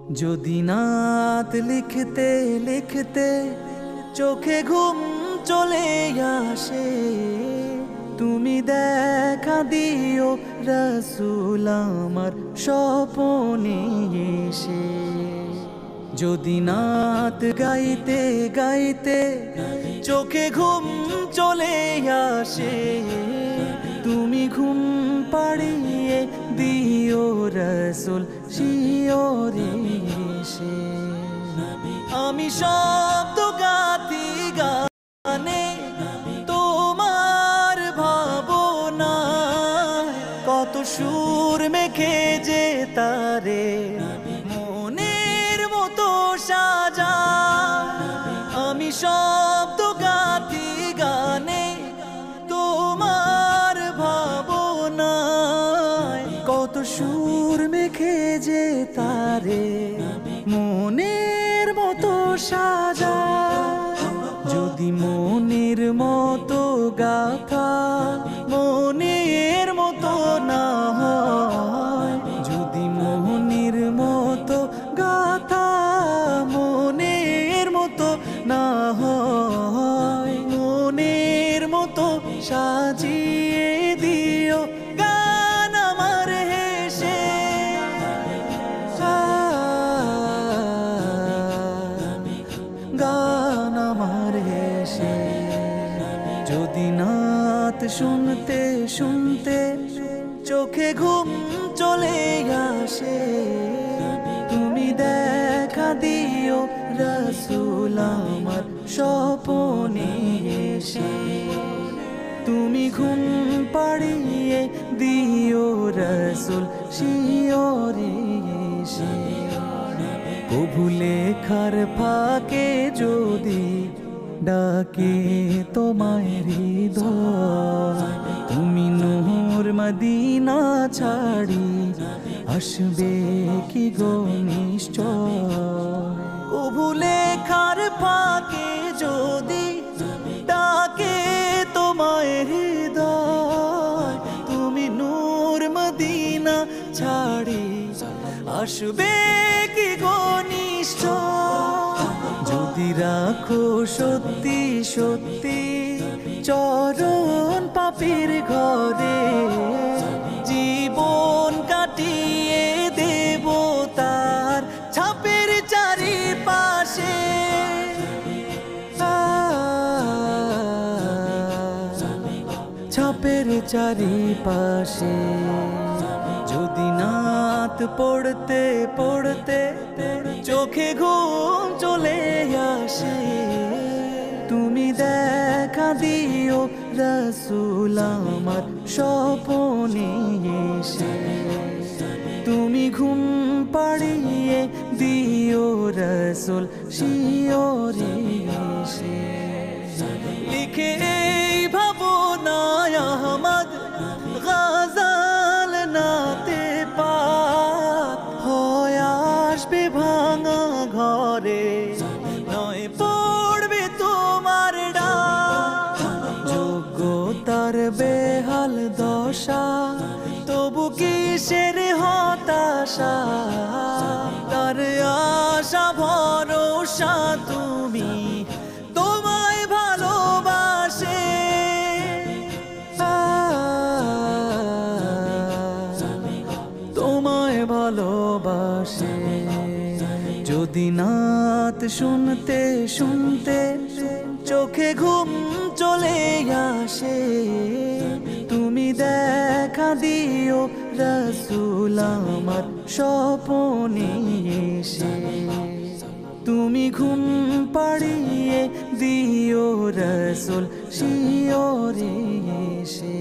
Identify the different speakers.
Speaker 1: যদি নাত লিখতে লিখতে চোখে ঘুম চলে আসে, তুমি দেখা দিও রাসূল আমার স্বপনে এসে। যদি নাত গাইতে গাইতে চোখে ঘুম চলে আসে, তুমি ঘুম পাড়িয়ে দিও রাসূল শিয়রে এসে। আমি শব্দ গাতি গানে তোমার ভাবনা, কত সুর মেখে যে তারে মনের মতো সাজা। আমি শব্দ গাতি গানে তোমার ভাবনা, কত সুর মেখে যে তারে মনের মতো সাজা। যদি মনের মতো গাথা মনের মতো না হয়, যদি মনের মতো গাথা মনের মতো না হয়, মনের মতো সাজিয়ে দিও গান আমার হেসে। গান আমার হেসে। যদি নাত শুনতে শুনতে চোখে ঘুম চলে আসে, তুমি দেখা দিও রাসূল আমার স্বপনে এসে। তুমি ঘুম পাড়িয়ে দিও রাসূল শিয়রে এসে। কভু লেখার ফাঁকে যদি ডাকে তোমায় হৃদয়, তুমি নূর মদিনা ছাড়ি আসবে কি গো নিশ্চয়। কভু লেখার ফাঁকে যদি ডাকে তোমায় হৃদয়, তুমি নূর মদিনা ছাড়ি আসবে কি গো নিশ্চয়। যদি রাখো সত্যি সত্যি চরণ পাপীর ঘরে, জীবন কাটিয়ে দেব তার ছাপের চারিপাশে। ছাপের চারিপাশে। যদি নাত পড়তে পড়তে চোখে ঘুম চলে আসে, তুমি দেখা দিও রাসূল আমার স্বপনে এসে। তুমি ঘুম পাড়িয়ে দিও রাসূল শিয়রে এসে। লিখে এই ভাবনায় আহমদ গাজাল নাতে পাক হয় আসবে ভাঙা ঘরে, নয় পড়বে তোমার ডাক। যোগ্যতার বেহাল দশা তবু কিসের হতাশা, তার আশা ভরসা তুমি তোমায় ভালোবাসে। তোমায় ভালোবাসে। যদি নাত শুনতে শুনতে চোখে ঘুম চলে আসে, তুমি দেখা দিও রাসূল আমার স্বপনে এসে। তুমি ঘুম পাড়িয়ে দিও রাসূল শিয়রে এসে।